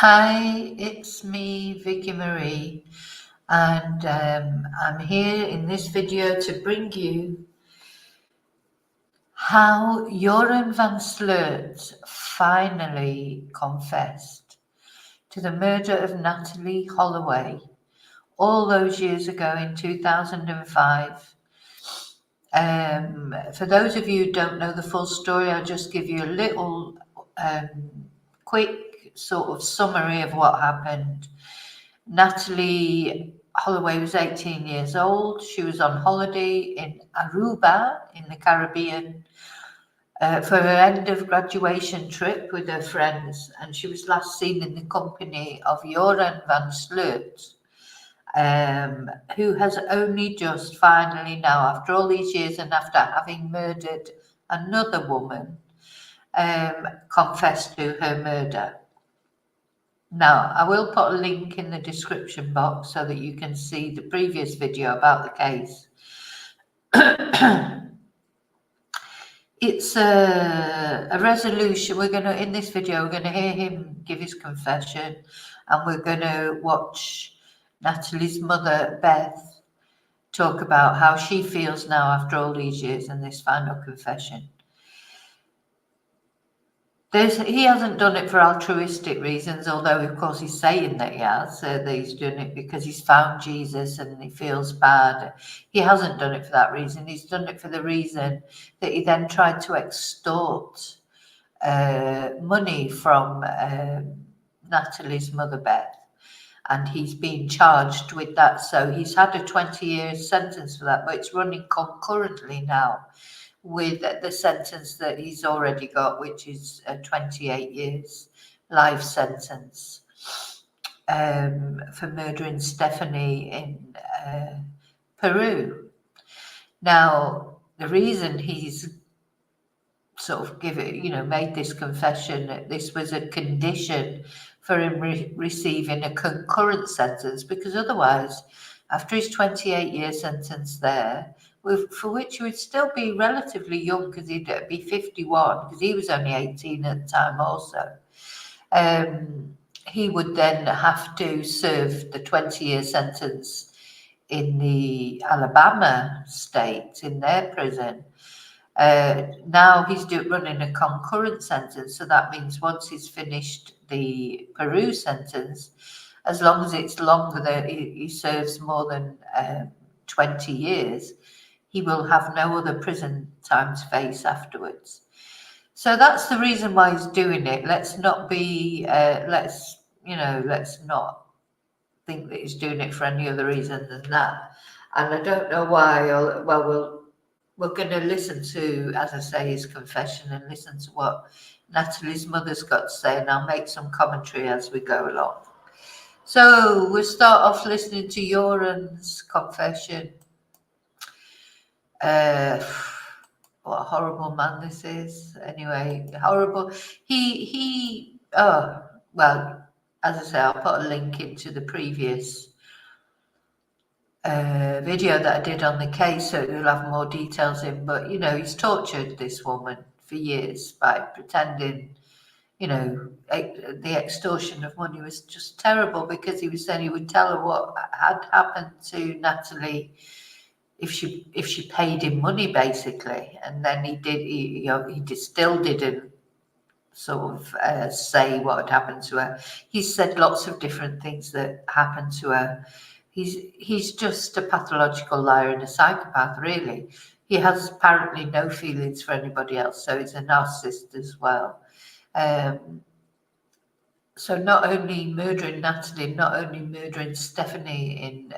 Hi, it's me, Vicky Marie, and I'm here in this video to bring you how Joran van Sloot finally confessed to the murder of Natalee Holloway all those years ago in 2005. For those of you who don't know the full story, I'll just give you a little quick sort of summary of what happened. Natalee Holloway was 18 years old. She was on holiday in Aruba in the Caribbean for her end of graduation trip with her friends, and she was last seen in the company of Joran van Sloot, who has only just finally now, after all these years and after having murdered another woman, confessed to her murder. Now, I will put a link in the description box so that you can see the previous video about the case. It's a resolution. In this video, we're going to hear him give his confession, and we're going to watch Natalee's mother, Beth, talk about how she feels now after all these years and this final confession. He hasn't done it for altruistic reasons, although of course he's saying that he has, that he's doing it because he's found Jesus and he feels bad. He hasn't done it for that reason. He's done it for the reason that he then tried to extort money from Natalee's mother, Beth, and he's been charged with that. So he's had a 20-year sentence for that, but it's running concurrently now with the sentence that he's already got, which is 28 years life sentence for murdering Stephanie in Peru. Now, the reason he's sort of made this confession, that this was a condition for him receiving a concurrent sentence, because otherwise, after his 28-year sentence there, for which he would still be relatively young, because he'd be 51, because he was only 18 at the time also, he would then have to serve the 20-year sentence in the Alabama state, in their prison. Now he's running a concurrent sentence, so that means once he's finished the Peru sentence, as long as it's longer, that he serves more than 20 years, he will have no other prison time to face afterwards. So that's the reason why he's doing it. Let's not not think that he's doing it for any other reason than that. And I don't know why. We're going to listen to, as I say, his confession and listen to what Natalee's mother's got to say, and I'll make some commentary as we go along. So we'll start off listening to Joran's confession. What a horrible man this is. Anyway, horrible. Well, as I say, I'll put a link into the previous video that I did on the case, so you'll have more details in. But he's tortured this woman for years by pretending. The extortion of money was just terrible, because he was saying he would tell her what had happened to Natalee if she paid him money, basically. And then he still didn't sort of say what had happened to her. He said lots of different things that happened to her. He's just a pathological liar and a psychopath, really. He has apparently no feelings for anybody else, so he's a narcissist as well. So not only murdering Natalee, not only murdering Stephanie in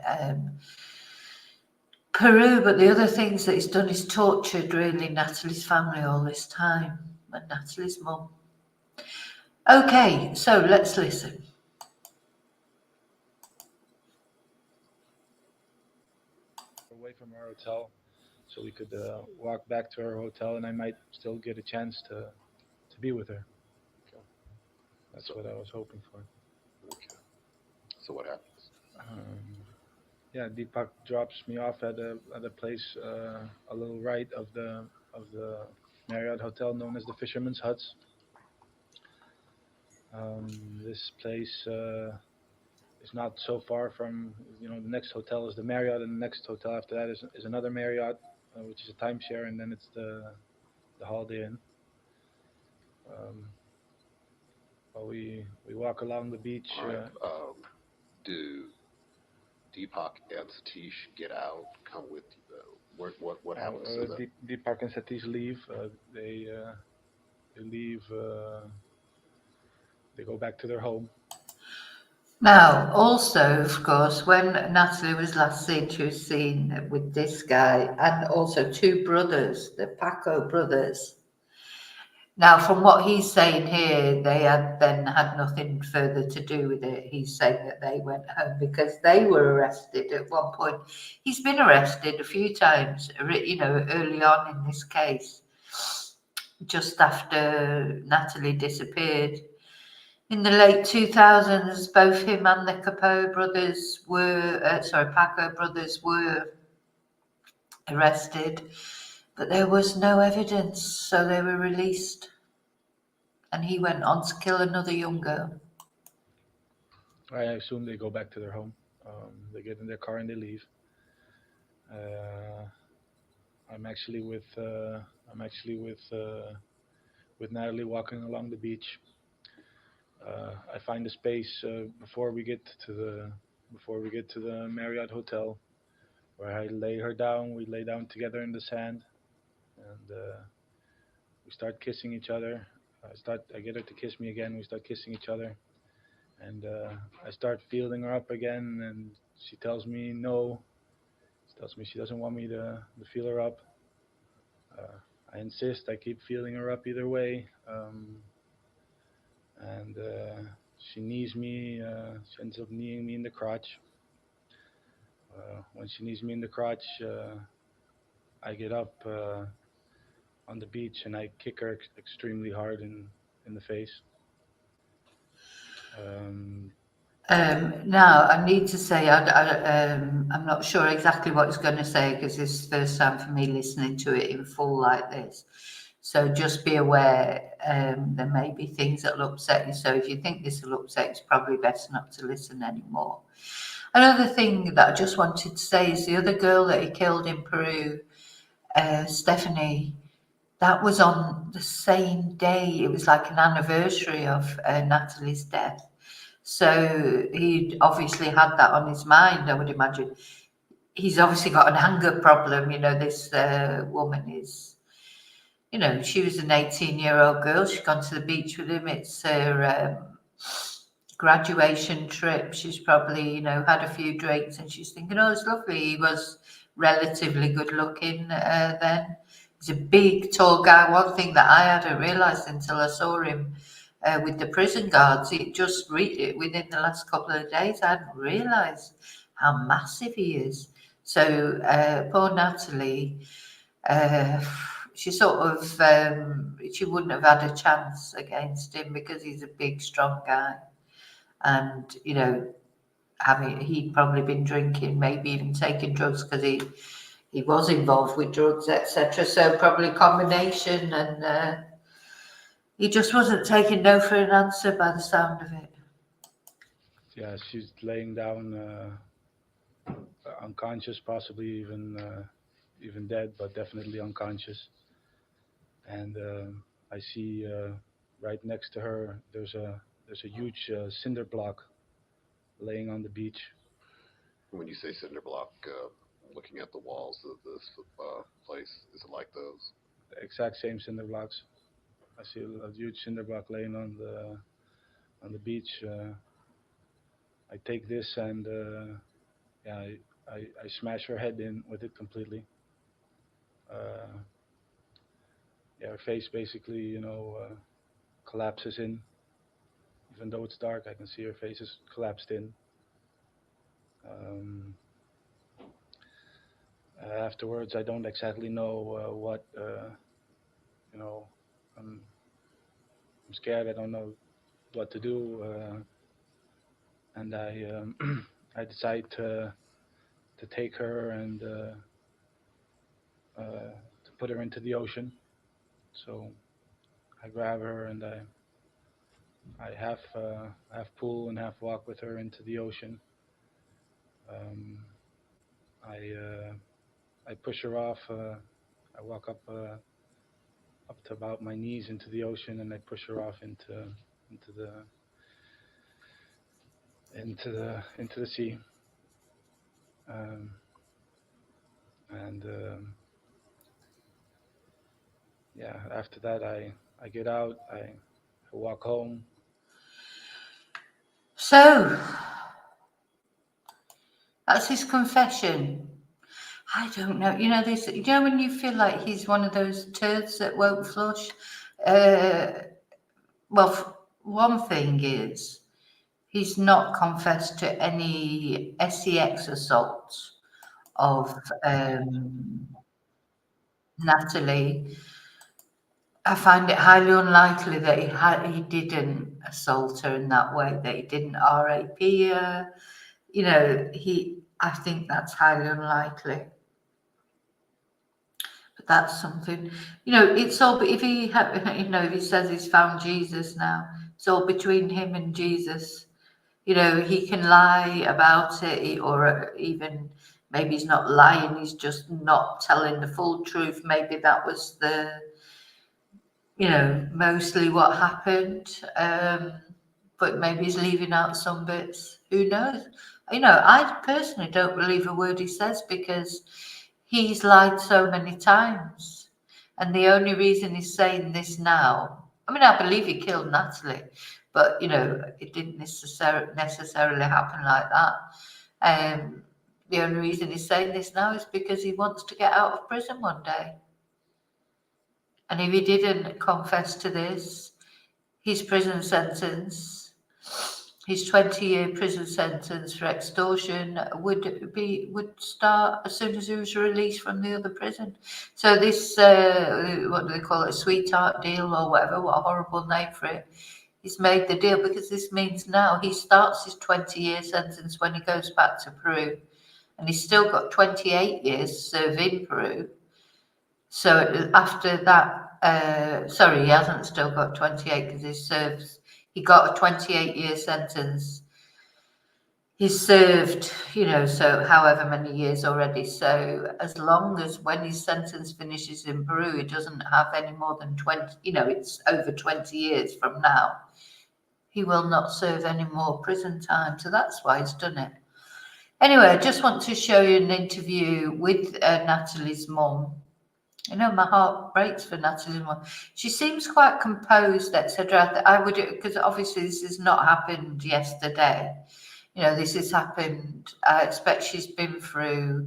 Peru, but the other things that he's done is tortured, really, Natalee's family all this time, and Natalee's mum. Okay, so let's listen. Away from our hotel, so we could walk back to our hotel, and I might still get a chance to be with her. Okay. That's what I was hoping for. Okay. So what happens? Yeah, Deepak drops me off at a place a little right of the Marriott hotel, known as the Fisherman's Huts. This place is not so far from, the next hotel is the Marriott, and the next hotel after that is another Marriott, which is a timeshare, and then it's the Holiday Inn. Um, but we walk along the beach. All right. Do Deepak and Satish get out? Come with you? What happens to them? Deepak and Satish leave. They leave. They go back to their home. Now, also, of course, when Natalie was last seen, she was seen with this guy and also two brothers, the Paco brothers. Now, from what he's saying here, they had then had nothing further to do with it. He's saying that they went home because they were arrested at one point. He's been arrested a few times, early on in this case, just after Natalie disappeared. In the late 2000s, both him and the Paco brothers were arrested, but there was no evidence, so they were released. And he went on to kill another young girl. I assume they go back to their home. They get in their car and they leave. I'm actually with Natalie walking along the beach. I find a space before we get to the Marriott hotel, where I lay her down. We lay down together in the sand, and we start kissing each other. I get her to kiss me again. We start kissing each other, and I start feeling her up again. And she tells me no. She tells me she doesn't want me to feel her up. I insist. I keep feeling her up either way. And she knees me. She ends up kneeing me in the crotch. When she knees me in the crotch, I get up on the beach and I kick her extremely hard in the face. Now, I need to say I'm not sure exactly what he's going to say because this is the first time for me listening to it in full like this. So just be aware there may be things that will upset you. So if you think this will upset you, it's probably best not to listen anymore. Another thing that I just wanted to say is the other girl that he killed in Peru, Stephanie, that was on the same day. It was like an anniversary of Natalie's death. So he'd obviously had that on his mind, I would imagine. He's obviously got an anger problem. This woman is, she was an 18-year-old girl. She's gone to the beach with him. It's her graduation trip. She's probably, had a few drinks and she's thinking, oh, it's lovely. He was relatively good looking then. He's a big, tall guy. One thing that I hadn't realised until I saw him with the prison guards, it just within the last couple of days, I hadn't realised how massive he is. So poor Natalie, she sort of, she wouldn't have had a chance against him because he's a big, strong guy. And, he'd probably been drinking, maybe even taking drugs because he was involved with drugs, etc. So probably a combination, and he just wasn't taking no for an answer by the sound of it. Yeah, she's laying down unconscious, possibly even dead, but definitely unconscious. And I see right next to her there's a huge cinder block laying on the beach. When you say cinder block, looking at the walls of this place, is it like those? The exact same cinder blocks. I see a huge cinder block laying on the beach. I take this and I smash her head in with it completely. Her face basically, collapses in. Even though it's dark, I can see her face is collapsed in. Afterwards, I don't exactly know what, I'm scared. I don't know what to do, and I I decide to take her and to put her into the ocean. So I grab her and I half pull and half walk with her into the ocean. Um, I push her off. I walk up to about my knees into the ocean, and I push her off into the into the sea. Um, and yeah, after that, I get out. I walk home. So that's his confession. I don't know. You know this. You know when you feel like he's one of those turds that won't flush. One thing is he's not confessed to any sex assaults of Natalee. I find it highly unlikely that he didn't assault her in that way. That he didn't RAP her. You know, I think that's highly unlikely. That's something, you know, it's all, if he if he says he's found Jesus now, it's all between him and Jesus. You know, he can lie about it, or even maybe he's not lying, he's just not telling the full truth. Maybe that was mostly what happened. But maybe he's leaving out some bits. Who knows? I personally don't believe a word he says, because he's lied so many times. And the only reason he's saying this now, I mean, I believe he killed Natalee, but, it didn't necessarily happen like that. The only reason he's saying this now is because he wants to get out of prison one day. And if he didn't confess to this, his prison sentence, his 20-year prison sentence for extortion would start as soon as he was released from the other prison. So this, what do they call it, a sweetheart deal or whatever, what a horrible name for it. He's made the deal because this means now he starts his 20-year sentence when he goes back to Peru, and he's still got 28 years served in Peru. So after that, sorry, he hasn't still got 28 because he got a 28-year sentence. He's served, so however many years already. So as long as when his sentence finishes in Peru, he doesn't have any more than 20, it's over 20 years from now, he will not serve any more prison time. So that's why he's done it. Anyway, I just want to show you an interview with Natalee's mum. My heart breaks for Natalee. She seems quite composed, etc. I would, because obviously this has not happened yesterday. This has happened. I expect she's been through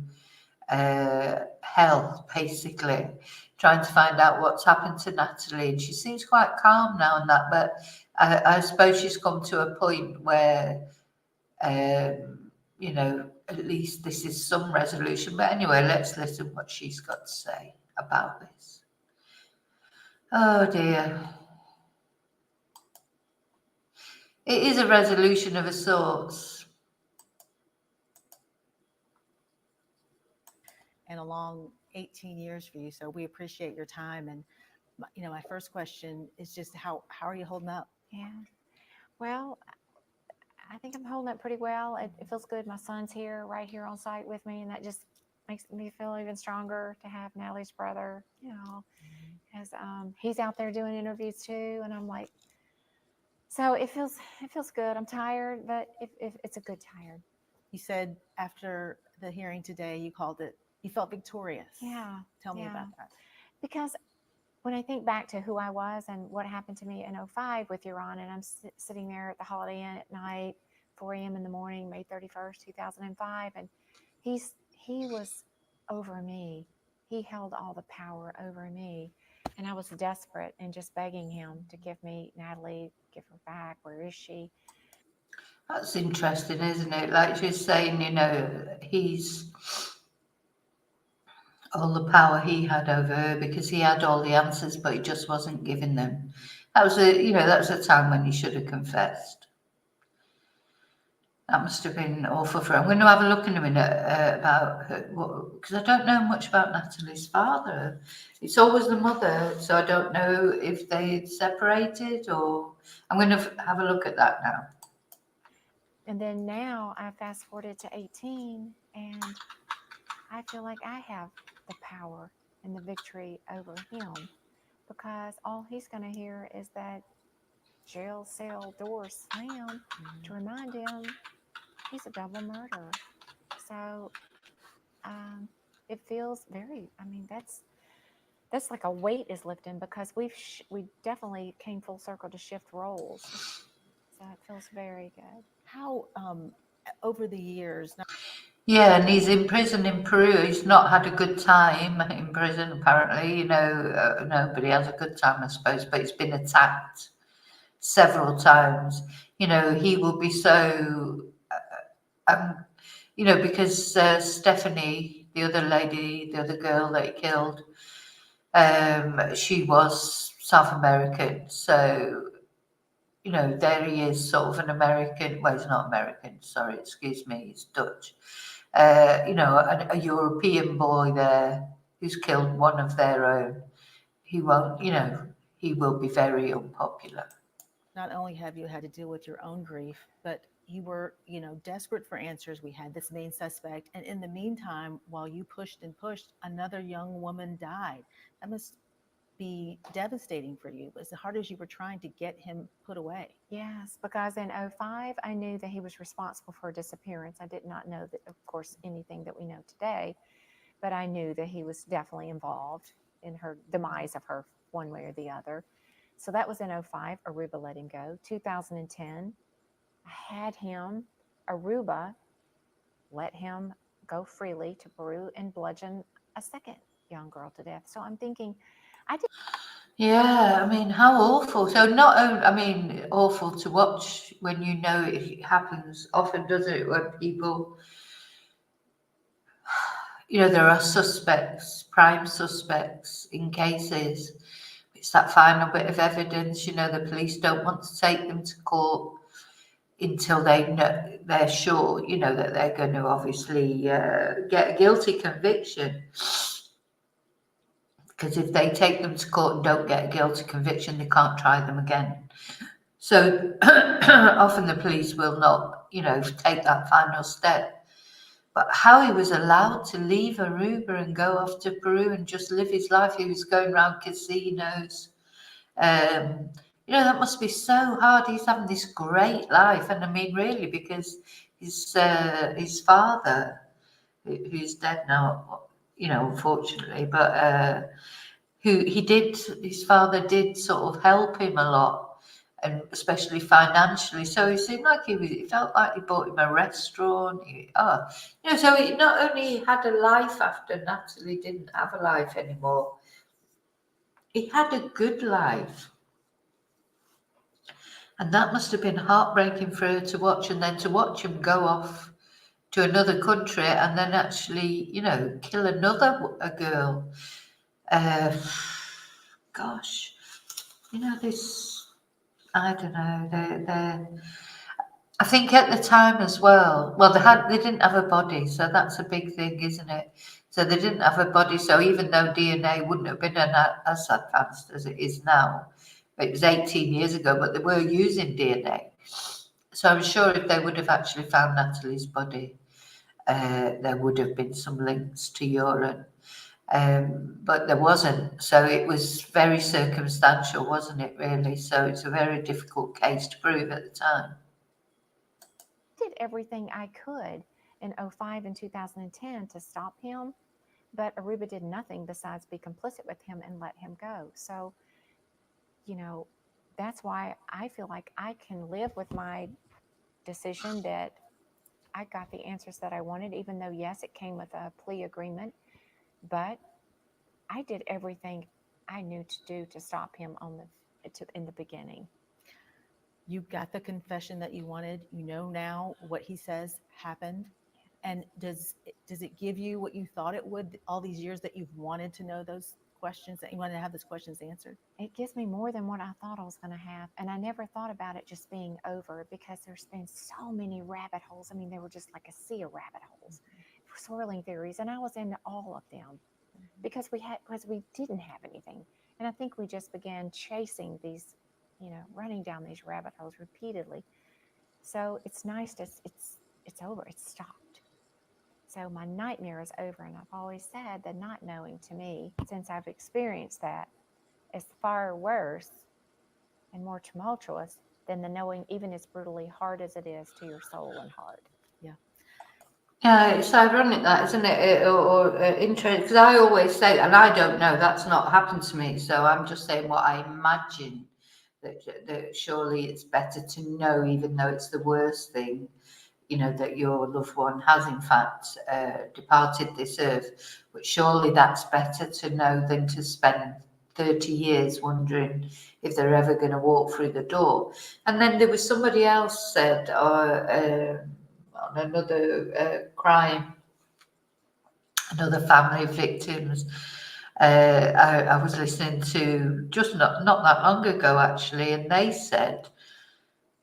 hell, basically, trying to find out what's happened to Natalee. And she seems quite calm now and that, but I suppose she's come to a point where, at least this is some resolution. But anyway, let's listen what she's got to say about this. Oh dear. It is a resolution of a sort. And a long 18 years for you. So we appreciate your time. And, my first question is just how are you holding up? Yeah. Well, I think I'm holding up pretty well. It feels good. My son's here, right here on site with me. And that just makes me feel even stronger to have Natalee's brother, because he's out there doing interviews too. And I'm like, so it feels good. I'm tired, but if it's a good tired. You said after the hearing today, you felt victorious. Yeah. Tell me about that. Because when I think back to who I was and what happened to me in 2005 with Iran, and I'm sitting there at the Holiday Inn at night, 4 a.m. in the morning, May 31st, 2005, and he was over me. He held all the power over me. And I was desperate and just begging him to give me Natalee, give her back. Where is she? That's interesting, isn't it? Like she's saying, he's all the power he had over her because he had all the answers, but he just wasn't giving them. That was a time when he should have confessed. That must have been awful for her. I'm going to have a look in a minute about her, because I don't know much about Natalee's father. It's always the mother, so I don't know if they separated or. I'm going to have a look at that now. And then now I fast forwarded to 18, and I feel like I have the power and the victory over him, because all he's going to hear is that jail cell door slam to remind him he's a double murderer. So it feels very, I mean, that's like a weight is lifting, because we definitely came full circle to shift roles. So it feels very good. How over the years, Yeah, and he's in prison in Peru. He's not had a good time in prison, apparently. Nobody has a good time, I suppose, but he's been attacked several times. He will be so, because Stephanie, the other lady, the other girl that he killed, she was South American. So, there he is, sort of an American. Well, he's not American, sorry, excuse me, he's Dutch. A European boy there who's killed one of their own. He won't, he will be very unpopular. not only have you had to deal with your own grief, but you were, desperate for answers. We had this main suspect, and in the meantime, while you pushed and pushed, another young woman died. That must be devastating for you, as hard as you were trying to get him put away. Yes, because in 05, I knew that he was responsible for her disappearance. I did not know that, of course, anything that we know today, but I knew that he was definitely involved in her demise of her one way or the other. So that was in 05. Aruba let him go. 2010, I had him. Aruba let him go freely to Peru and bludgeon a second young girl to death. So I'm thinking, I did. Yeah, I mean, how awful. So not only, I mean, awful to watch when it happens often, doesn't it, when people, there are suspects, prime suspects in cases. It's that final bit of evidence, the police don't want to take them to court until they're sure, that they're going to obviously get a guilty conviction. Because if they take them to court and don't get a guilty conviction, they can't try them again. So often the police will not, take that final step. But how he was allowed to leave Aruba and go off to Peru and just live his life, he was going around casinos. That must be so hard. He's having this great life, and I mean, really, because his father, who's dead now, unfortunately, but his father did sort of help him a lot, and especially financially. So it seemed like it felt like he bought him a restaurant. So he not only had a life after Natalee didn't have a life anymore, he had a good life. And that must have been heartbreaking for her to watch, and then to watch him go off to another country and then actually, kill a girl. Gosh, this, I don't know, I think at the time as well, they didn't have a body, so that's a big thing, isn't it? So they didn't have a body, so even though DNA wouldn't have been as advanced as it is now, it was 18 years ago, but they were using DNA. So I'm sure if they would have actually found Natalee's body, there would have been some links to urine. But there wasn't. So it was very circumstantial, wasn't it, really? So it's a very difficult case to prove at the time. Did everything I could in 05 and 2010 to stop him, but Aruba did nothing besides be complicit with him and let him go. So, that's why I feel like I can live with my decision that I got the answers that I wanted, even though, yes, it came with a plea agreement, but I did everything I knew to do to stop him in the beginning. You got the confession that you wanted. You know now what he says happened. And does it give you what you thought it would all these years that you've wanted to know those questions that you wanted to have those questions answered? It gives me more than what I thought I was going to have. And I never thought about it just being over because there's been so many rabbit holes. I mean, they were just like a sea of rabbit holes, swirling theories. And I was into all of them because we didn't have anything. And I think we just began chasing these, running down these rabbit holes repeatedly. So it's nice to, it's over. It's stopped. So my nightmare is over. And I've always said that not knowing to me, since I've experienced that, is far worse and more tumultuous than the knowing, even as brutally hard as it is to your soul and heart. Yeah, it's ironic that, isn't it? Or interesting, because I always say, and I don't know, that's not happened to me. So I'm just saying what I imagine, that surely it's better to know, even though it's the worst thing, that your loved one has in fact departed this earth. But surely that's better to know than to spend 30 years wondering if they're ever going to walk through the door. And then there was somebody else said, on another crime, another family of victims. I was listening to just not that long ago actually, and they said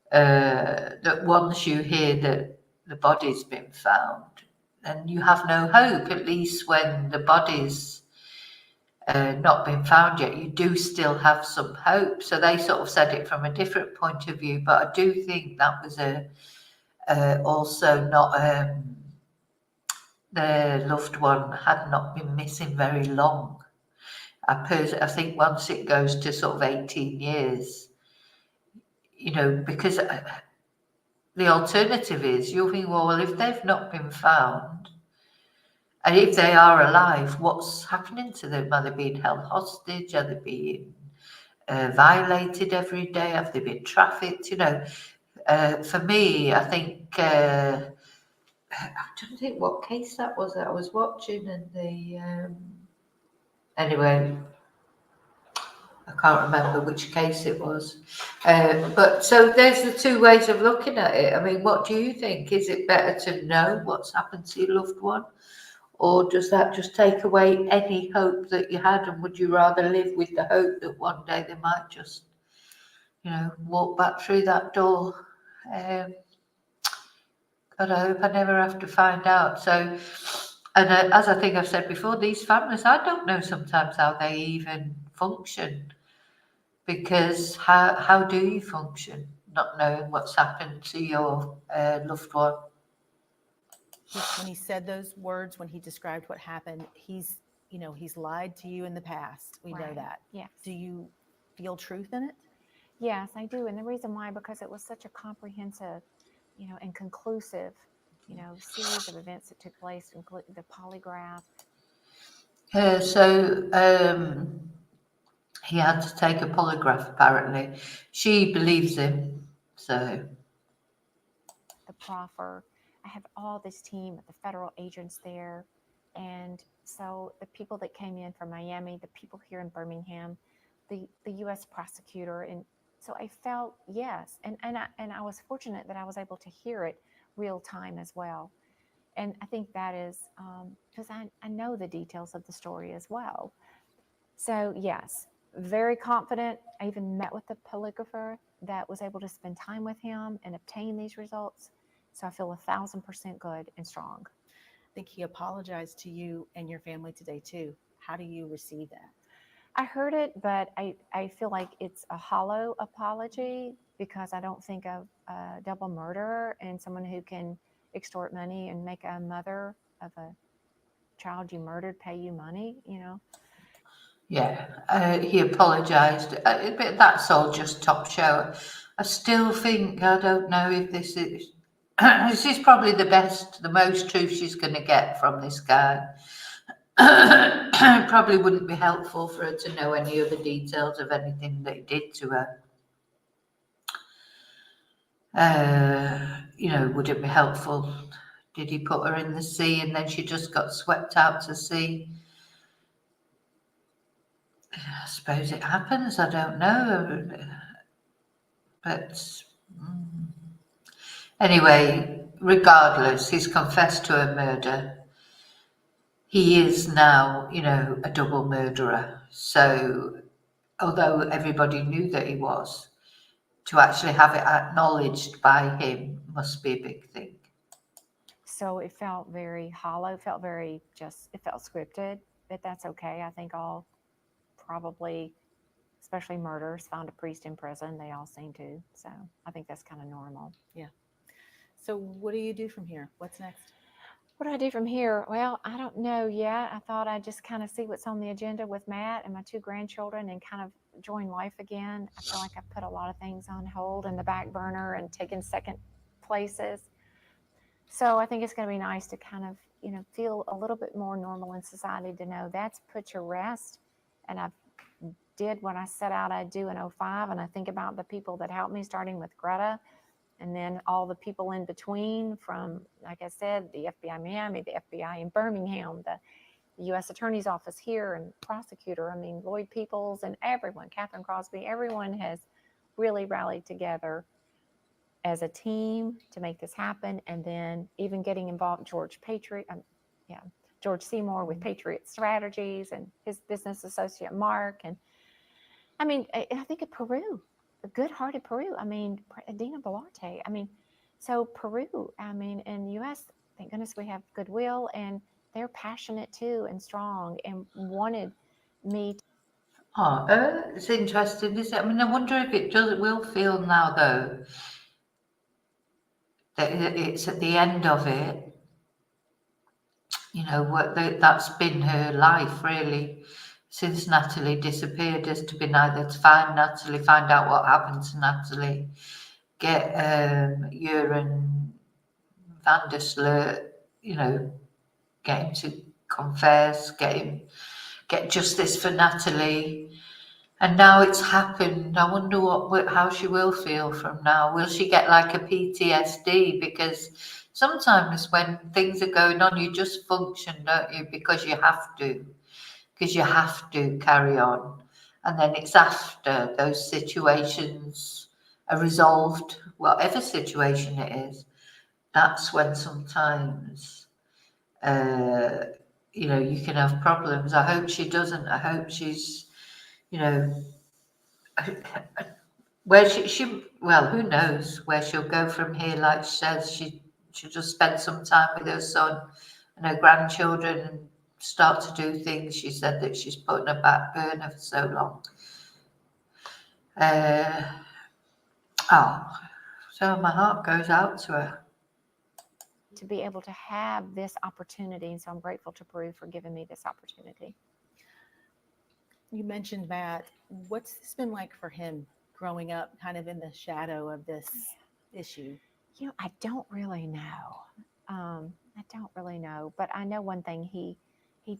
that once you hear that the body's been found, then you have no hope. At least when the body's not been found yet, you do still have some hope. So they sort of said it from a different point of view, but I do think that was also not the loved one had not been missing very long. I think once it goes to sort of 18 years, because the alternative is you'll think, well, if they've not been found, and if they are alive, what's happening to them? Are they being held hostage? Are they being violated every day? Have they been trafficked? For me, I think, I don't think what case that was that I was watching, and anyway, I can't remember which case it was. But so there's the two ways of looking at it. I mean, what do you think? Is it better to know what's happened to your loved one? Or does that just take away any hope that you had? And would you rather live with the hope that one day they might just, walk back through that door? God, I hope I never have to find out. So, and as I think I've said before, these families, I don't know sometimes how they even function. Because how do you function not knowing what's happened to your loved one? When he said those words, when he described what happened, he's lied to you in the past. We know that. Yes. Do you feel truth in it? Yes, I do. And the reason why, because it was such a comprehensive, and conclusive, series of events that took place, including the polygraph. He had to take a polygraph, apparently. She believes him, so. The proffer. I have all this team of the federal agents there. And so the people that came in from Miami, the people here in Birmingham, the U.S. prosecutor. And so I felt, yes. And I was fortunate that I was able to hear it real time as well. And I think that is because I know the details of the story as well. So yes, very confident. I even met with the polygrapher that was able to spend time with him and obtain these results. So I feel 1,000% good and strong. I think he apologized to you and your family today too. How do you receive that? I heard it, but I feel like it's a hollow apology because I don't think of a double murderer and someone who can extort money and make a mother of a child you murdered pay you money, Yeah, he apologised. But that's all just top show. I still think, I don't know if this is, this is probably the most truth she's going to get from this guy. Probably wouldn't be helpful for her to know any other details of anything that he did to her. Would it be helpful? Did he put her in the sea and then she just got swept out to sea? I suppose it happens, I don't know. But anyway, regardless, he's confessed to a murder. He is now, a double murderer. So, although everybody knew that he was, to actually have it acknowledged by him must be a big thing. So it felt very hollow, felt very it felt scripted, but that's okay. I think all probably, especially murders, find a priest in prison. They all seem to. So I think that's kind of normal. So what do you do from here? What's next? What do I do from here? Well, I don't know yet. I thought I'd just kind of see what's on the agenda with Matt and my 2 grandchildren and kind of join life again. I feel like I put a lot of things on hold in the back burner and taken second places. So I think it's going to be nice to kind of, feel a little bit more normal in society, to know that's put to rest. And I did what I set out I'd do in 05. And I think about the people that helped me, starting with Greta, and then all the people in between, from, like I said, the FBI Miami, the FBI in Birmingham, the U.S. Attorney's Office here, and prosecutor. I mean, Lloyd Peoples and everyone, Catherine Crosby, everyone has really rallied together as a team to make this happen. And then even getting involved, George Seymour with Patriot Strategies, and his business associate, Mark. And I mean, I think of Peru, the good-hearted Peru. I mean, Dina Bellarte. I mean, so Peru, I mean, in the U.S., thank goodness we have goodwill, and they're passionate too and strong, and wanted me to. It's interesting, isn't it? I mean, I wonder if it will feel now, though, that it's at the end of it. That's been her life, really, since Natalee disappeared, has to been either to find Natalee, find out what happened to Natalee, get Jeroen van der Sloot, get him to confess, get justice for Natalee. And now it's happened. I wonder how she will feel from now. Will she get like a PTSD? Because sometimes when things are going on, you just function, don't you? Because you have to carry on. And then it's after those situations are resolved, whatever situation it is, that's when sometimes, you can have problems. I hope she doesn't. I hope she's, where who knows where she'll go from here. Like she says, she'll just spend some time with her son and her grandchildren and start to do things she said that she's put in a back burner for so long. So my heart goes out to her. To be able to have this opportunity. And so I'm grateful to Peru for giving me this opportunity. You mentioned Matt. What's this been like for him growing up kind of in the shadow of this issue? I don't really know. But I know one thing, he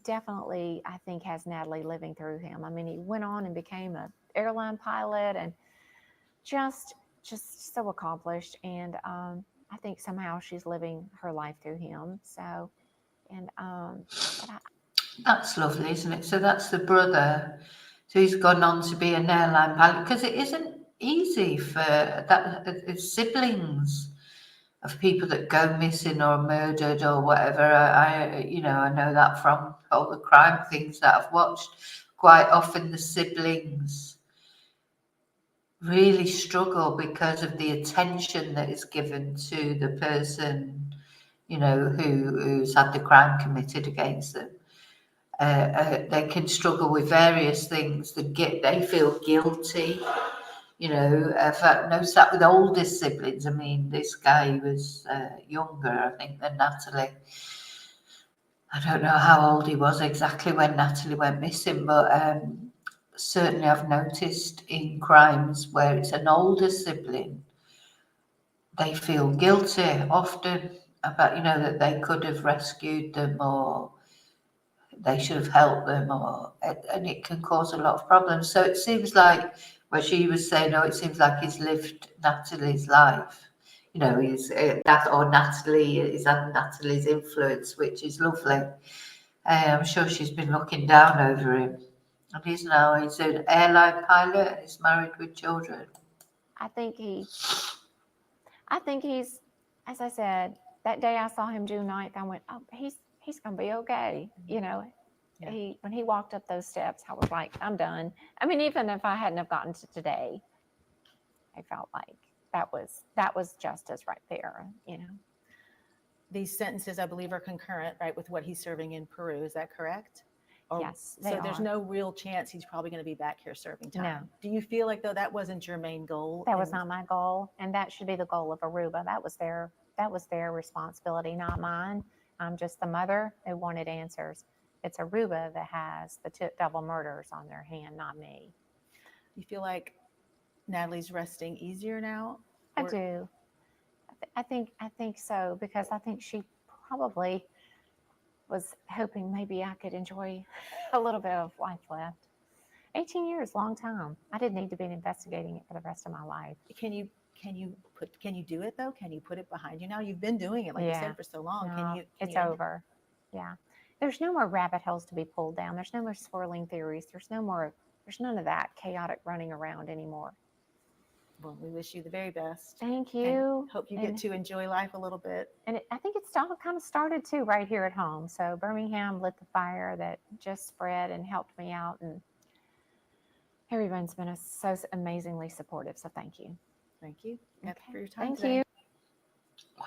definitely, I think, has Natalee living through him. I mean, he went on and became an airline pilot, and just so accomplished. And I think somehow she's living her life through him. So, and that's lovely, isn't it? So that's the brother. So he's gone on to be an airline pilot, because it isn't easy for that siblings of people that go missing or murdered or whatever. I know that from all the crime things that I've watched. Quite often the siblings really struggle because of the attention that is given to the person, who's had the crime committed against them. They can struggle with various things. They feel guilty. I've noticed that with older siblings. I mean, this guy was younger, I think, than Natalee. I don't know how old he was exactly when Natalee went missing, but certainly I've noticed in crimes where it's an older sibling, they feel guilty often about, that they could have rescued them, or they should have helped them, and it can cause a lot of problems. So it seems like, where she was saying, it seems like he's lived Natalee's life. He's Natalee is under Natalee's influence, which is lovely. I'm sure she's been looking down over him. And he's an airline pilot, and he's married with children. I think he's, as I said, that day I saw him June 9th, I went, oh, he's going to be okay. Yeah. when he walked up those steps, I was like, I'm done. I mean, even if I hadn't have gotten to today, I felt like that was justice right there, you know. These sentences, I believe, are concurrent, right, with what he's serving in Peru. Is that correct? Yes, they So there's are. no real chance he's probably going to be back here serving time. No. Do you feel like, though, that wasn't your main goal? That was not my goal, and that should be the goal of Aruba. That was their responsibility, not mine. I'm just the mother who wanted answers. It's Aruba that has the double murders on their hand, not me. You feel like Natalee's resting easier now? I do. I think so, because I think she probably was hoping maybe I could enjoy a little bit of life left. 18 years, long time. I didn't need to be investigating it for the rest of my life. Can you do it though? Can you put it behind you now? You've been doing it, like you said, for so long. No, Can it's you over. Yeah. There's no more rabbit holes to be pulled down. There's no more swirling theories. There's none of that chaotic running around anymore. Well, we wish you the very best. Thank you. And hope you get to enjoy life a little bit. And I think it's all kind of started too right here at home. So Birmingham lit the fire that just spread and helped me out, and everyone's been so amazingly supportive. So thank you. Thank you. Okay. For your time Thank today. you.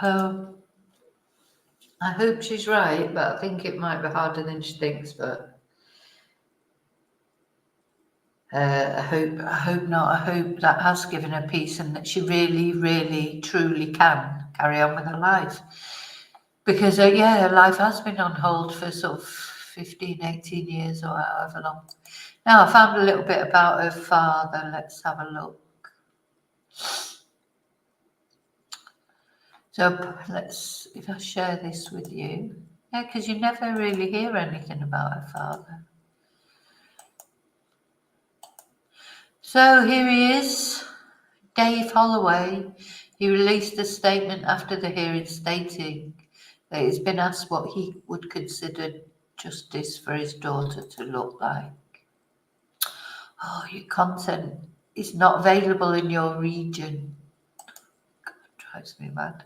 Well, I hope she's right, but I think it might be harder than she thinks. But I hope not. I hope that has given her peace, and that she really, really, truly can carry on with her life. Because her life has been on hold for sort of 15, 18 years or however long. Now I found a little bit about her father. Let's have a look. So if I share this with you. Yeah, because you never really hear anything about her father. So here he is, Dave Holloway. He released a statement after the hearing stating that he's been asked what he would consider justice for his daughter to look like. Oh, your content is not available in your region. God, drives me mad.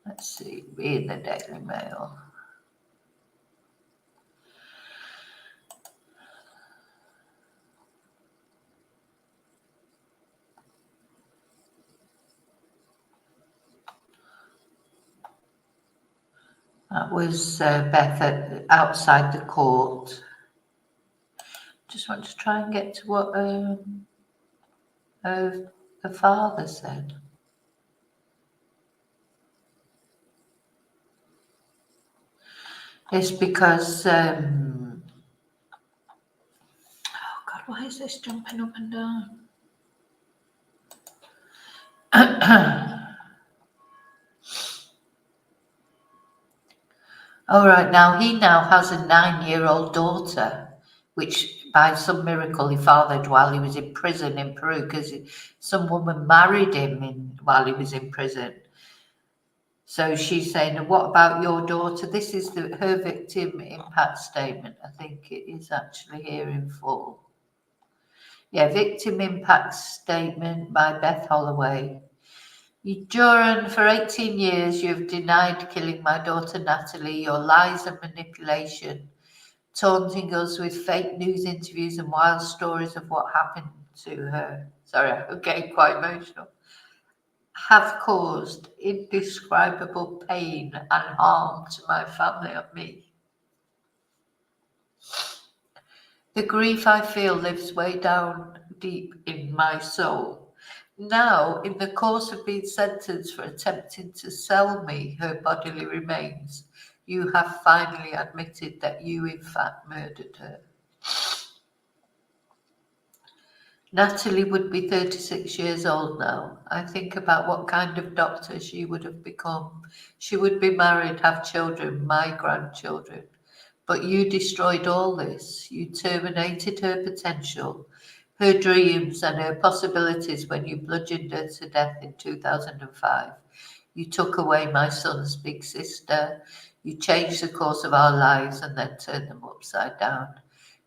Let's see, read the Daily Mail. That was Beth outside the court. Just want to try and get to what her father said. It's because, oh God, why is this jumping up and down? All right, now he has a 9-year-old daughter, which by some miracle he fathered while he was in prison in Peru, because some woman married him while he was in prison. So she's saying, what about your daughter? This is her victim impact statement. I think it is actually here in full. Yeah, victim impact statement by Beth Holloway. During for 18 years, you have denied killing my daughter Natalee. Your lies and manipulation, taunting us with fake news interviews and wild stories of what happened to her. Sorry, I'm getting quite emotional. Have caused indescribable pain and harm to my family and me. The grief I feel lives way down deep in my soul. Now, in the course of being sentenced for attempting to sell me her bodily remains, you have finally admitted that you in fact murdered her. Natalee would be 36 years old now. I think about what kind of doctor she would have become. She would be married, have children, my grandchildren. But you destroyed all this. You terminated her potential, her dreams and her possibilities when you bludgeoned her to death in 2005. You took away my son's big sister. You changed the course of our lives and then turned them upside down.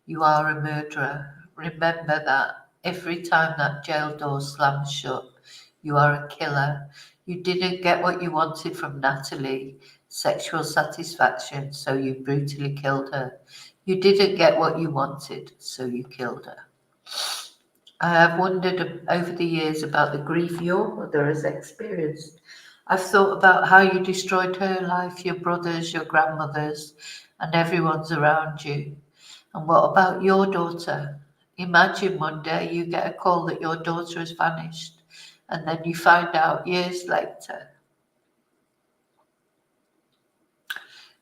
You are a murderer. Remember that. Every time that jail door slams shut, you are a killer. You didn't get what you wanted from Natalee. sexual satisfaction, so you brutally killed her. You didn't get what you wanted, so you killed her. I have wondered over the years about the grief your mother has experienced. I've thought about how you destroyed her life, your brothers, your grandmothers, and everyone's around you. And what about your daughter? Imagine one day you get a call that your daughter has vanished, and then you find out years later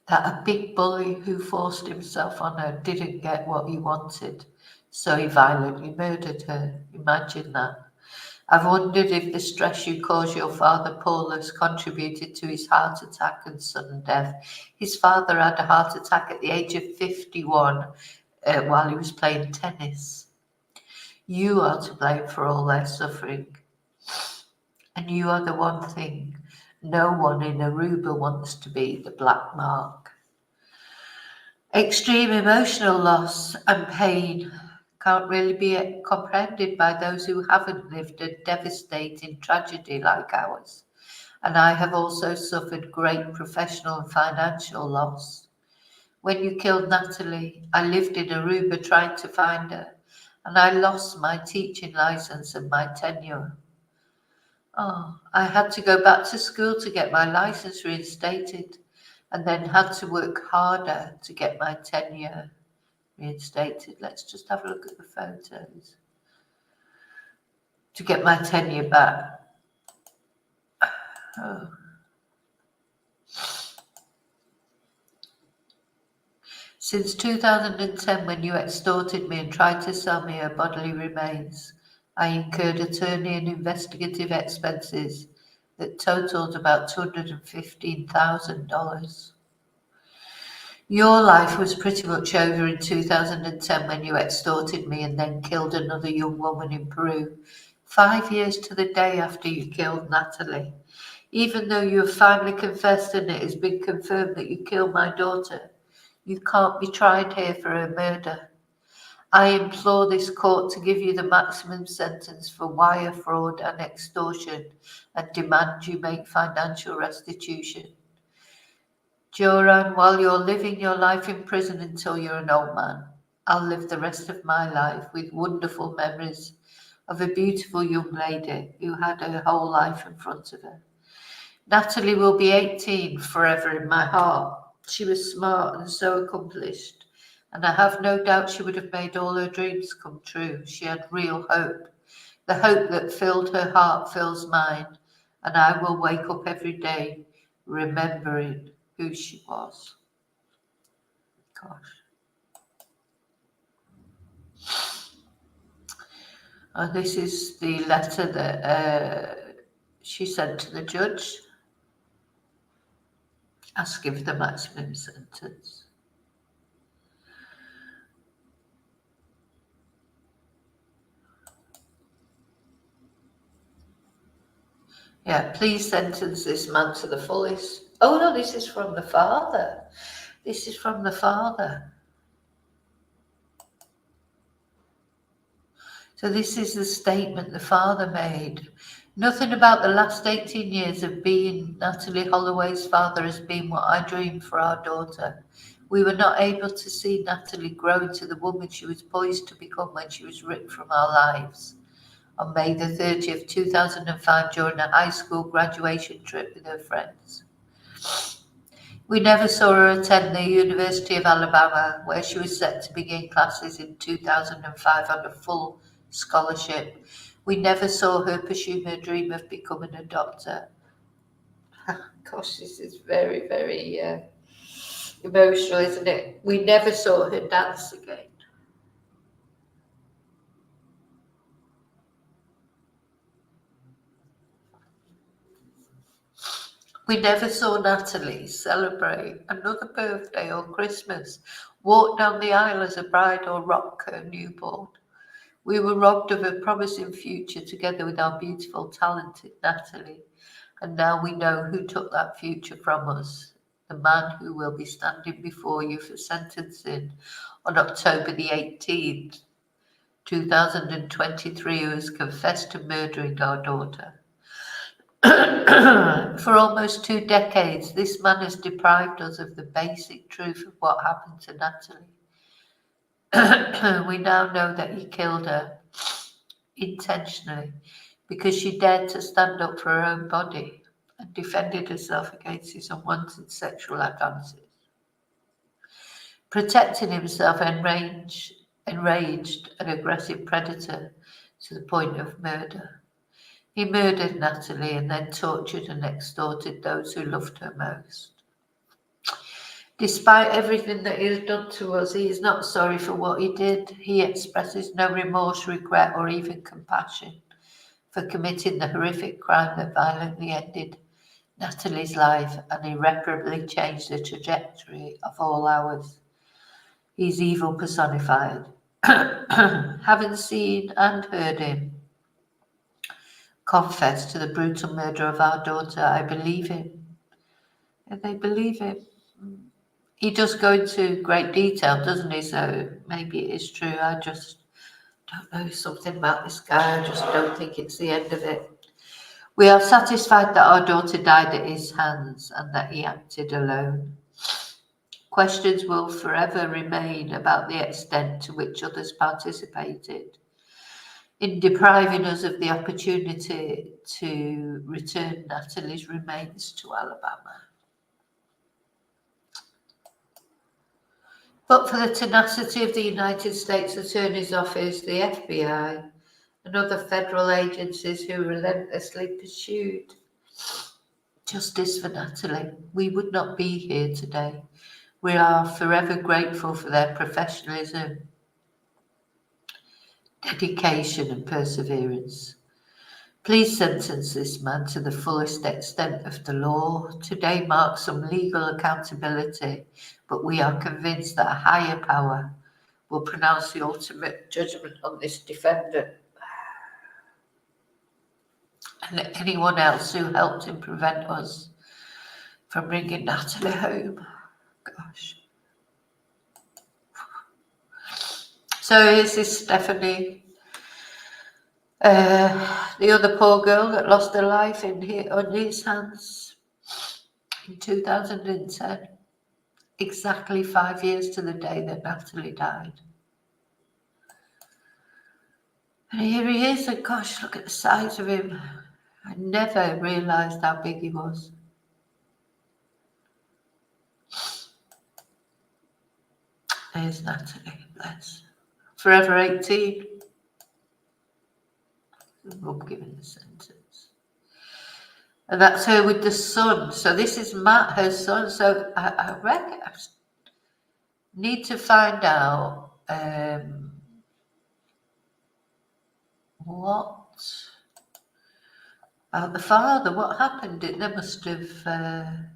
that a big bully who forced himself on her didn't get what he wanted, so he violently murdered her. Imagine that. I've wondered if the stress you caused your father, Paulus, contributed to his heart attack and sudden death. His father had a heart attack at the age of 51 while he was playing tennis. You are to blame for all their suffering. And you are the one thing no one in Aruba wants to be, the black mark. Extreme emotional loss and pain can't really be comprehended by those who haven't lived a devastating tragedy like ours. And I have also suffered great professional and financial loss. When you killed Natalee, I lived in Aruba trying to find her, and I lost my teaching license and my tenure. Oh, I had to go back to school to get my license reinstated, and then had to work harder to get my tenure reinstated. Let's just have a look at the photos. To get my tenure back. Oh. Since 2010, when you extorted me and tried to sell me her bodily remains, I incurred attorney and investigative expenses that totaled about $215,000. Your life was pretty much over in 2010 when you extorted me and then killed another young woman in Peru, 5 years to the day after you killed Natalee. Even though you have finally confessed and it has been confirmed that you killed my daughter, you can't be tried here for her murder. I implore this court to give you the maximum sentence for wire fraud and extortion and demand you make financial restitution. Joran, while you're living your life in prison until you're an old man, I'll live the rest of my life with wonderful memories of a beautiful young lady who had her whole life in front of her. Natalee will be 18 forever in my heart. She was smart and so accomplished, and I have no doubt she would have made all her dreams come true. She had real hope. The hope that filled her heart fills mine, and I will wake up every day remembering who she was. Gosh. This is the letter that she sent to the judge, asking for the maximum sentence. Yeah, please sentence this man to the fullest. Oh no, this is from the father. This is from the father. So this is the statement the father made. Nothing about the last 18 years of being Natalee Holloway's father has been what I dreamed for our daughter. We were not able to see Natalee grow into the woman she was poised to become when she was ripped from our lives. On May the 30th, 2005, during a high school graduation trip with her friends. We never saw her attend the University of Alabama, where she was set to begin classes in 2005 on a full scholarship. We never saw her pursue her dream of becoming a doctor. Gosh, this is very, very emotional, isn't it? We never saw her dance again. We never saw Natalee celebrate another birthday or Christmas, walk down the aisle as a bride or rock her newborn. We were robbed of a promising future together with our beautiful, talented Natalee. And now we know who took that future from us. The man who will be standing before you for sentencing on October the 18th, 2023, who has confessed to murdering our daughter. For almost 2 decades, this man has deprived us of the basic truth of what happened to Natalee. We now know that he killed her intentionally because she dared to stand up for her own body and defended herself against his unwanted sexual advances. Protecting himself, enraged and aggressive predator to the point of murder. He murdered Natalee and then tortured and extorted those who loved her most. Despite everything that he has done to us, he is not sorry for what he did. He expresses no remorse, regret, or even compassion for committing the horrific crime that violently ended Natalee's life and irreparably changed the trajectory of all ours. He's evil personified. Having seen and heard him confess to the brutal murder of our daughter, I believe him. And they believe him. He does go into great detail, doesn't he? So maybe it is true. I just don't know something about this guy. I just don't think it's the end of it. We are satisfied that our daughter died at his hands and that he acted alone. Questions will forever remain about the extent to which others participated in depriving us of the opportunity to return Natalee's remains to Alabama. But for the tenacity of the United States Attorney's Office, the FBI, and other federal agencies who relentlessly pursued justice for Natalee, we would not be here today. We are forever grateful for their professionalism, dedication, and perseverance. Please sentence this man to the fullest extent of the law. Today marks some legal accountability, but we are convinced that a higher power will pronounce the ultimate judgment on this defendant and anyone else who helped him prevent us from bringing Natalee home. Gosh. So here's this Stephanie, the other poor girl that lost her life on his hands in 2010, exactly 5 years to the day that Natalee died. And here he is, and gosh, look at the size of him. I never realised how big he was. There's Natalee, bless. Forever 18. I'm giving the sentence. And that's her with the son. So this is Matt, her son. So I reckon I need to find out what about the father. What happened? There must have.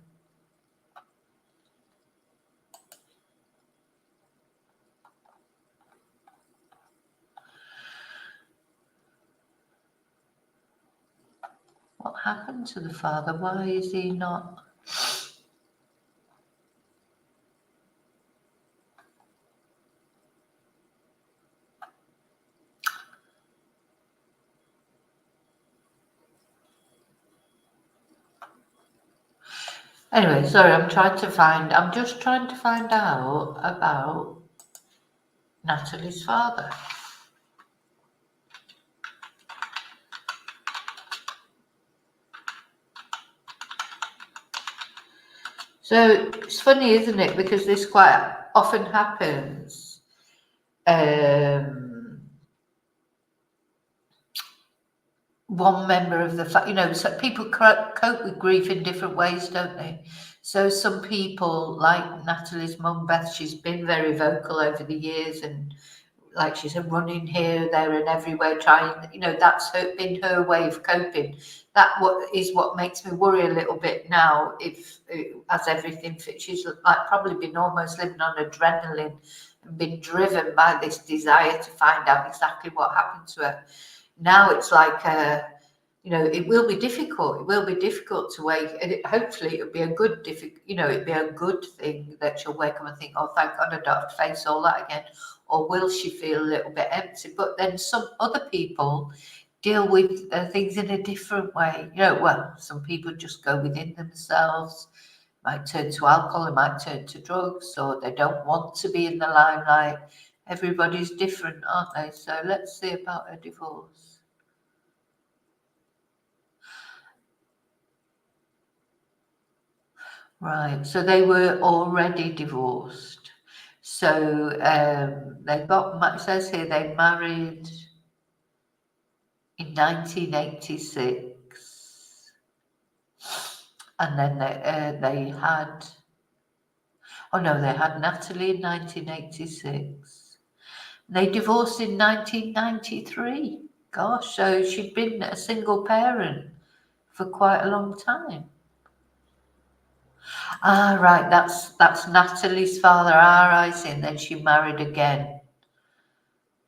What happened to the father? Why is he not? Anyway, sorry, I'm just trying to find out about Natalee's father. So it's funny, isn't it? Because this quite often happens. One member of the so people cope with grief in different ways, don't they? So some people, like Natalee's mum, Beth, she's been very vocal over the years, and like she's running here, there, and everywhere, trying. That's been her way of coping. What makes me worry a little bit now. If as everything, she's probably been almost living on adrenaline and been driven by this desire to find out exactly what happened to her. Now it's like, it will be difficult. It will be difficult to wake. And hopefully, it'll be a good, it'd be a good thing that she'll wake up and think, "Oh, thank God, I don't have to face all that again." Or will she feel a little bit empty? But then some other people, deal with things in a different way. You know, well, some people just go within themselves, might turn to alcohol, they might turn to drugs, or they don't want to be in the limelight. Everybody's different, aren't they? So let's see about a divorce. Right, so they were already divorced. So they got, it says here they married in 1986, and then they had, oh no, they had Natalee in 1986. They divorced in 1993. Gosh, so she'd been a single parent for quite a long time. Ah, right, that's Natalee's father. Ah, I see. And then she married again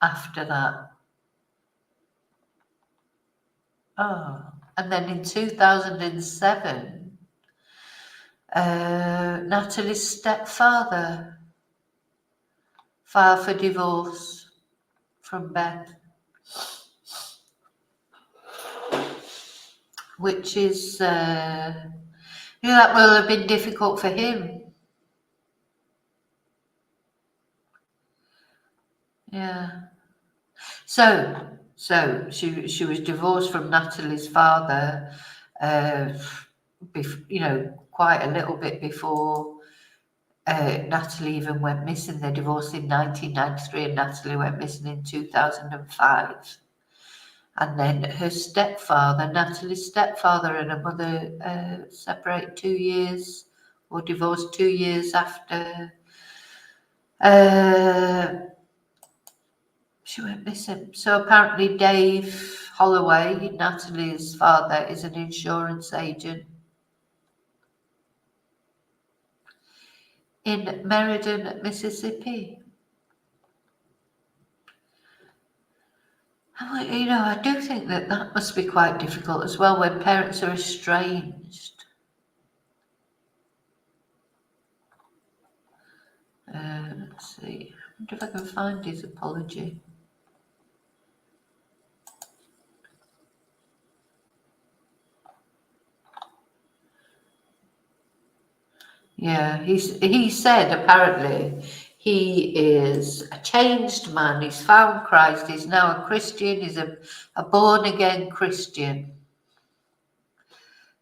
after that. Oh, and then in 2007, Natalee's stepfather filed for divorce from Beth, which is, that will have been difficult for him. Yeah. So she was divorced from Natalee's father, quite a little bit before Natalee even went missing. They divorced in 1993 and Natalee went missing in 2005. And then her stepfather, Natalee's stepfather and her mother separated 2 years or divorced 2 years after she went missing. So apparently Dave Holloway, Natalee's father, is an insurance agent in Meriden, Mississippi. I do think that must be quite difficult as well when parents are estranged. Let's see. I wonder if I can find his apology. Yeah, he said apparently he is a changed man. He's found Christ. He's now a Christian. He's a born again Christian.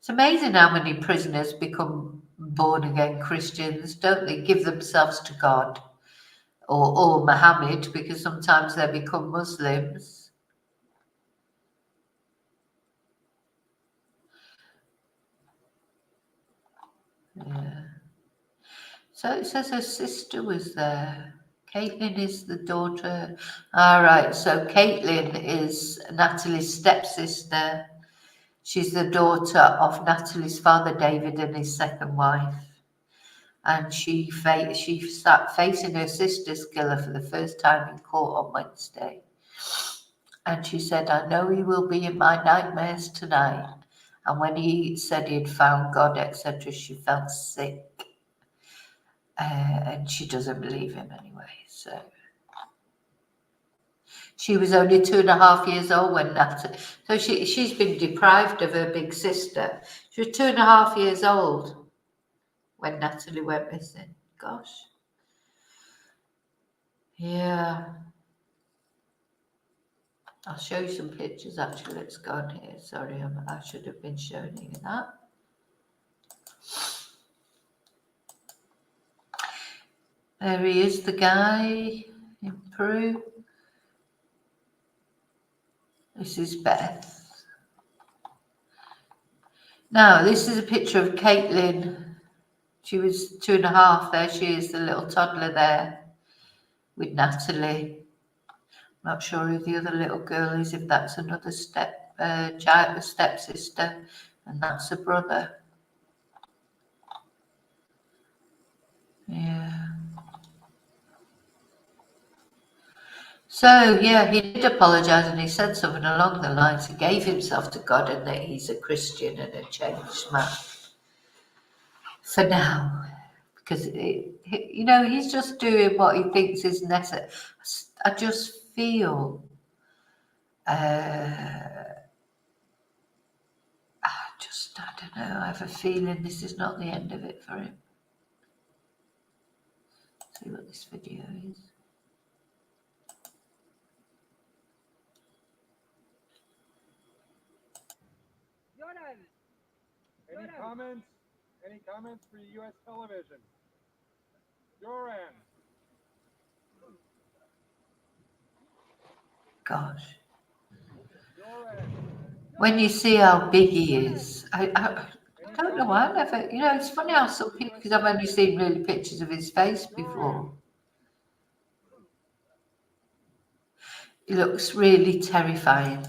It's amazing how many prisoners become born again Christians, don't they? Give themselves to God or Muhammad, because sometimes they become Muslims. Yeah. So it says her sister was there. Caitlin is the daughter. All right, so Caitlin is Natalee's stepsister. She's the daughter of Natalee's father, David, and his second wife. And she sat facing her sister's killer for the first time in court on Wednesday. And she said, I know he will be in my nightmares tonight. And when he said he'd found God, etc., she felt sick. And she doesn't believe him anyway. So she was only 2.5 years old when Natalee. So she's been deprived of her big sister. She was 2.5 years old when Natalee went missing. Gosh. Yeah. I'll show you some pictures actually. Let's go on here. Sorry, I should have been showing you that. There he is, the guy in Peru. This is Beth. Now, this is a picture of Caitlin. She was 2.5. There she is, the little toddler there with Natalee. Not sure who the other little girl is, if that's another stepsister, and that's a brother. Yeah. So, yeah, he did apologise and he said something along the lines, he gave himself to God and that he's a Christian and a changed man. For now. Because, he's just doing what he thinks is necessary. I just feel don't know, I have a feeling this is not the end of it for him. See what this video is. Any comments? Any comments for U.S. television? Your end. Gosh. Your end. When you see how big he is, I don't know why I never, you know, it's funny how some people, because I've only seen really pictures of his face before. He looks really terrifying.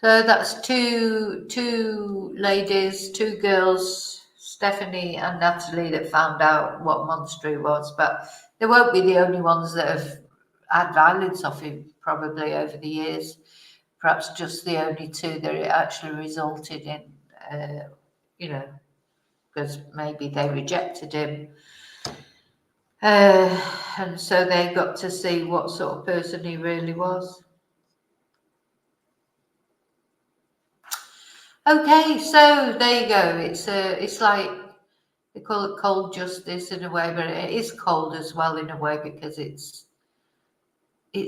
So that's two ladies, two girls, Stephanie and Natalie, that found out what monster he was, but they won't be the only ones that have had violence off him probably over the years. Perhaps just the only two that it actually resulted in, you know, because maybe they rejected him. And so they got to see what sort of person he really was. Okay, so there you go. It's like they call it cold justice in a way, but it is cold as well in a way because it's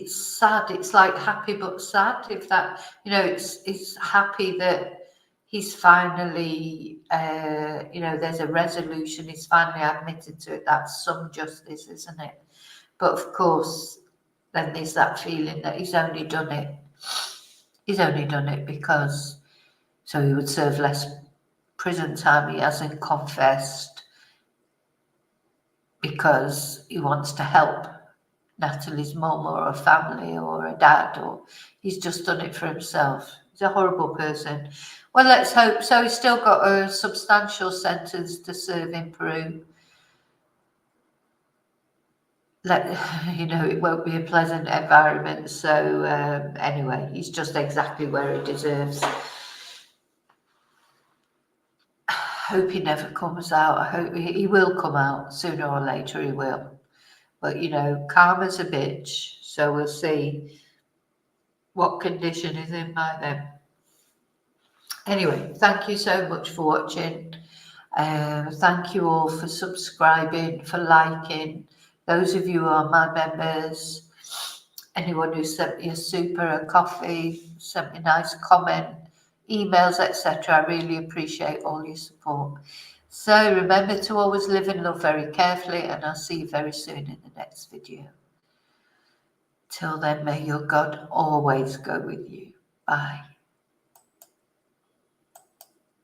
sad. It's like happy but sad. If that, you know, it's happy that he's finally, you know, there's a resolution. He's finally admitted to it. That's some justice, isn't it? But of course, then there's that feeling that he's only done it. He's only done it because so he would serve less prison time. He hasn't confessed because he wants to help Natalie's mum or a family or a dad, or he's just done it for himself. He's a horrible person. Well, let's hope so. He's still got a substantial sentence to serve in Peru. You know, it won't be a pleasant environment. So anyway, he's just exactly where he deserves. Hope he never comes out. I hope he will come out sooner or later. He will, but you know, karma's a bitch. So we'll see what condition he's in by then. Anyway, thank you so much for watching. Thank you all for subscribing, for liking. Those of you who are my members, anyone who sent me a super, a coffee, sent me a nice comment, emails, etc. I really appreciate all your support. So remember to always live and love very carefully, and I'll see you very soon in the next video. Till then, may your God always go with you. Bye.